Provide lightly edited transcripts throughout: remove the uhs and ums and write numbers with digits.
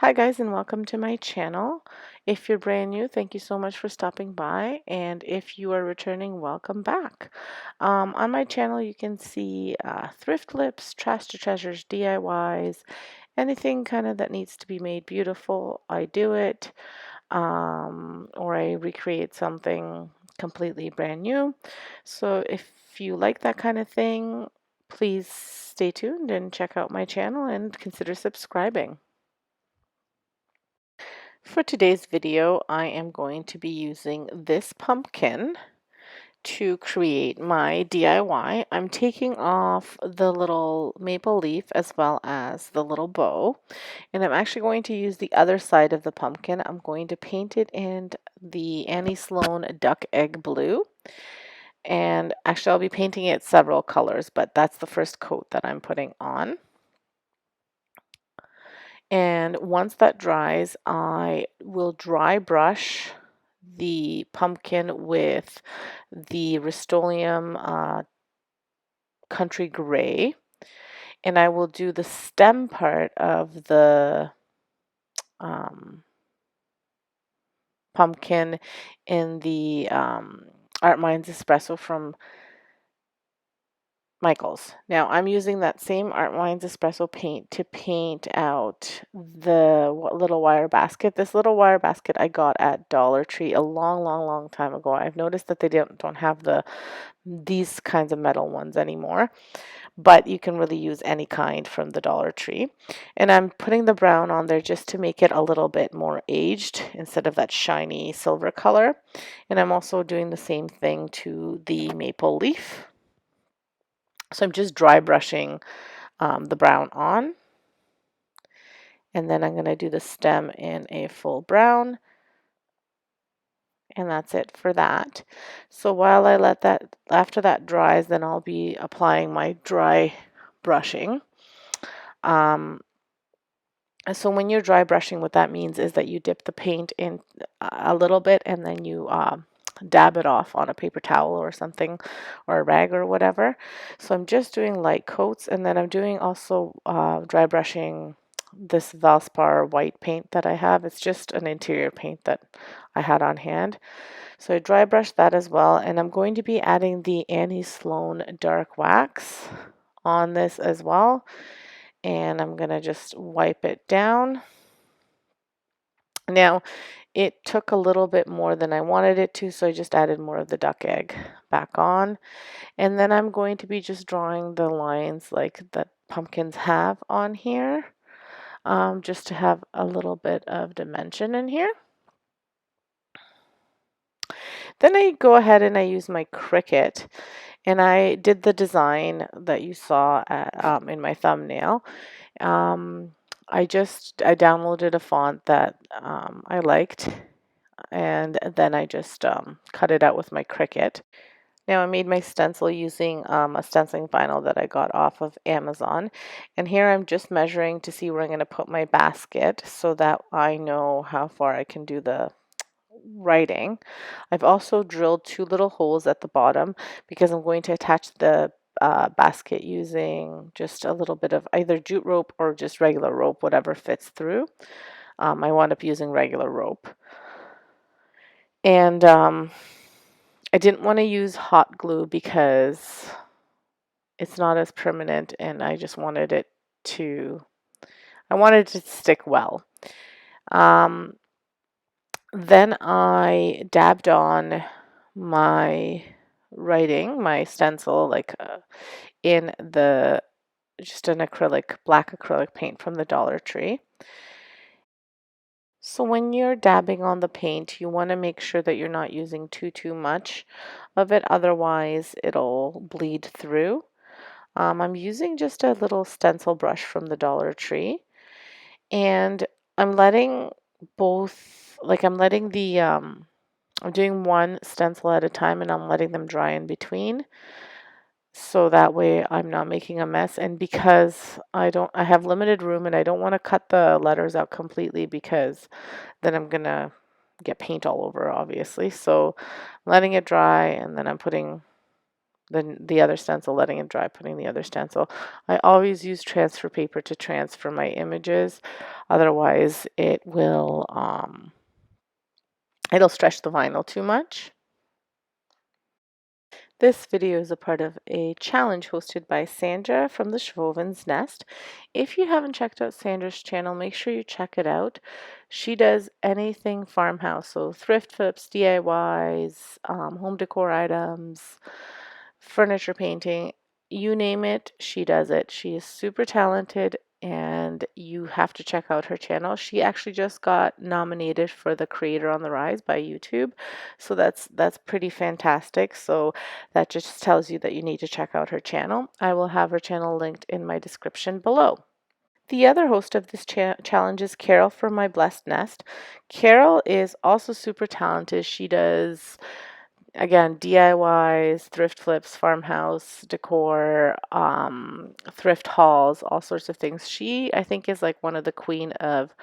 Hi guys, and welcome to my channel. If you're brand new, thank you so much for stopping by, and if you are returning, welcome back. On my channel you can see thrift flips, trash to treasures, DIYs, anything kind of that needs to be made beautiful, I do it, or I recreate something completely brand new. So if you like that kind of thing, please stay tuned and check out my channel and consider subscribing. For today's video, I am going to be using this pumpkin to create my DIY. I'm taking off the little maple leaf as well as the little bow, and I'm actually going to use the other side of the pumpkin. I'm going to paint it in the Annie Sloan Duck Egg Blue, and actually I'll be painting it several colors, but that's the first coat that I'm putting on. And once that dries, I will dry brush the pumpkin with the Rust-Oleum Country Gray, and I will do the stem part of the pumpkin in the Art Minds Espresso from Michaels. Now I'm using that same Art Minds Espresso paint to paint out the little wire basket. This little wire basket I got at Dollar Tree a long time ago. I've noticed that they don't have these kinds of metal ones anymore, but you can really use any kind from the Dollar Tree. And I'm putting the brown on there just to make it a little bit more aged instead of that shiny silver color. And I'm also doing the same thing to the maple leaf. So I'm just dry brushing the brown on, and then I'm going to do the stem in a full brown, and that's it for that. So while I let that, after that dries, then I'll be applying my dry brushing. So when you're dry brushing, what that means is that you dip the paint in a little bit and then you dab it off on a paper towel or something, or a rag or whatever. So I'm just doing light coats, and then I'm doing also dry brushing this Valspar white paint that I have. It's just an interior paint that I had on hand. So I dry brush that as well, and I'm going to be adding the Annie Sloan dark wax on this as well. And I'm going to just wipe it down. Now, it took a little bit more than I wanted it to, so I just added more of the duck egg back on. And then I'm going to be just drawing the lines like that pumpkins have on here, just to have a little bit of dimension in here. Then I go ahead and I use my Cricut, and I did the design that you saw in my thumbnail. I downloaded a font that I liked, and then I just cut it out with my Cricut. Now I made my stencil using a stenciling vinyl that I got off of Amazon, and here I'm just measuring to see where I'm going to put my basket so that I know how far I can do the writing. I've also drilled 2 little holes at the bottom because I'm going to attach the basket using just a little bit of either jute rope or just regular rope, whatever fits through. I wound up using regular rope. And I didn't want to use hot glue because it's not as permanent, and I just wanted it to, stick well. Then I dabbed on my writing, my stencil, like in just an black acrylic paint from the Dollar Tree. So when you're dabbing on the paint, you want to make sure that you're not using too much of it, otherwise it'll bleed through. I'm using just a little stencil brush from the Dollar Tree, and I'm letting I'm doing one stencil at a time, and I'm letting them dry in between. So that way I'm not making a mess, and because I have limited room and I don't want to cut the letters out completely because then I'm gonna get paint all over, obviously. So I'm letting it dry, and then I'm putting then the other stencil, letting it dry, putting the other stencil. I always use transfer paper to transfer my images. Otherwise, it'll stretch the vinyl too much. This video is a part of a challenge hosted by Sandra from the Schwowin's Nest. If you haven't checked out Sandra's channel, make sure you check it out. She does anything farmhouse, so thrift flips, DIYs, home decor items, furniture painting, you name it, she does it. She is super talented and you have to check out her channel. She actually just got nominated for the Creator on the Rise by YouTube. So that's pretty fantastic. So that just tells you that you need to check out her channel. I will have her channel linked in my description below. The other host of this challenge is Carol from My Blessed Nest. Carol is also super talented. She does, again, DIYs, thrift flips, farmhouse decor, thrift hauls, all sorts of things. She, I think, is like one of the queen of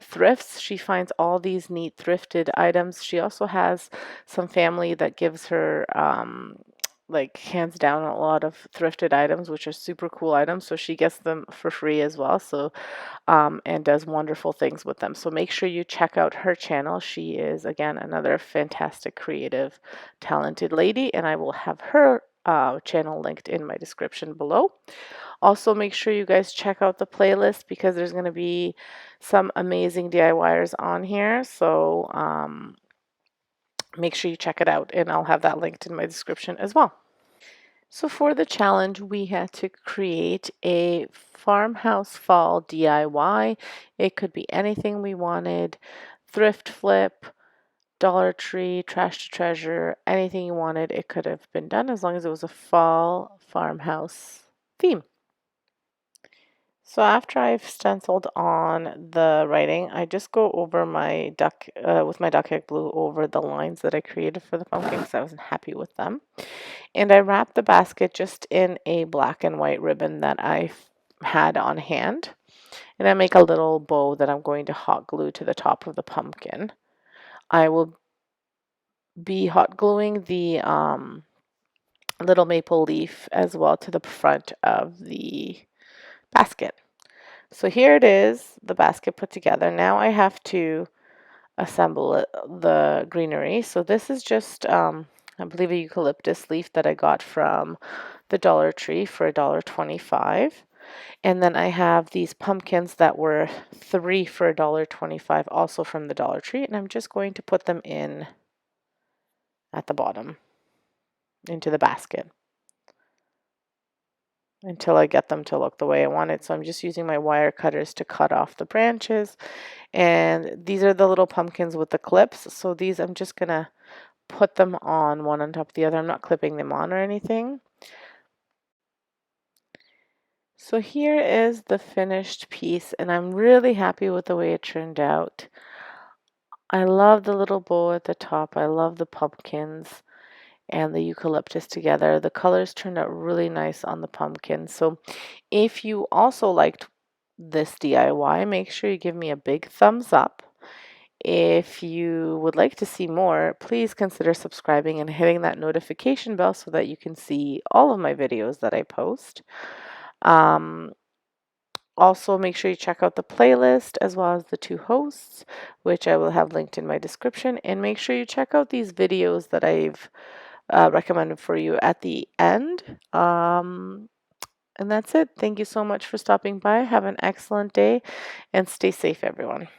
thrifts. She finds all these neat thrifted items. She also has some family that gives her like hands down a lot of thrifted items, which are super cool items. So she gets them for free as well. So and does wonderful things with them. So make sure you check out her channel. She is, again, another fantastic, creative, talented lady, and I will have her channel linked in my description below. Also, make sure you guys check out the playlist because there's going to be some amazing DIYers on here. So make sure you check it out, and I'll have that linked in my description as well. So for the challenge, we had to create a farmhouse fall DIY. It could be anything we wanted, thrift flip, Dollar Tree, trash to treasure, anything you wanted. It could have been done as long as it was a fall farmhouse theme. So after I've stenciled on the writing, I just go over my with my duck egg glue over the lines that I created for the pumpkin because I wasn't happy with them. And I wrap the basket just in a black and white ribbon that I had on hand. And I make a little bow that I'm going to hot glue to the top of the pumpkin. I will be hot gluing the little maple leaf as well to the front of the basket. So here it is, the basket put together. Now I have to assemble the greenery. So this is just, I believe, a eucalyptus leaf that I got from the Dollar Tree for $1.25. And then I have these pumpkins that were 3 for $1.25, also from the Dollar Tree. And I'm just going to put them in at the bottom into the basket until I get them to look the way I want it. So I'm just using my wire cutters to cut off the branches. And these are the little pumpkins with the clips. So these, I'm just going to put them on one on top of the other. I'm not clipping them on or anything. So here is the finished piece, and I'm really happy with the way it turned out. I love the little bow at the top. I love the pumpkins and the eucalyptus together. The colors turned out really nice on the pumpkin. So if you also liked this DIY, make sure you give me a big thumbs up. If you would like to see more, please consider subscribing and hitting that notification bell so that you can see all of my videos that I post. Also, make sure you check out the playlist as well as the 2 hosts, which I will have linked in my description. And make sure you check out these videos that I've recommended for you at the end. And that's it. Thank you so much for stopping by. Have an excellent day and stay safe, everyone.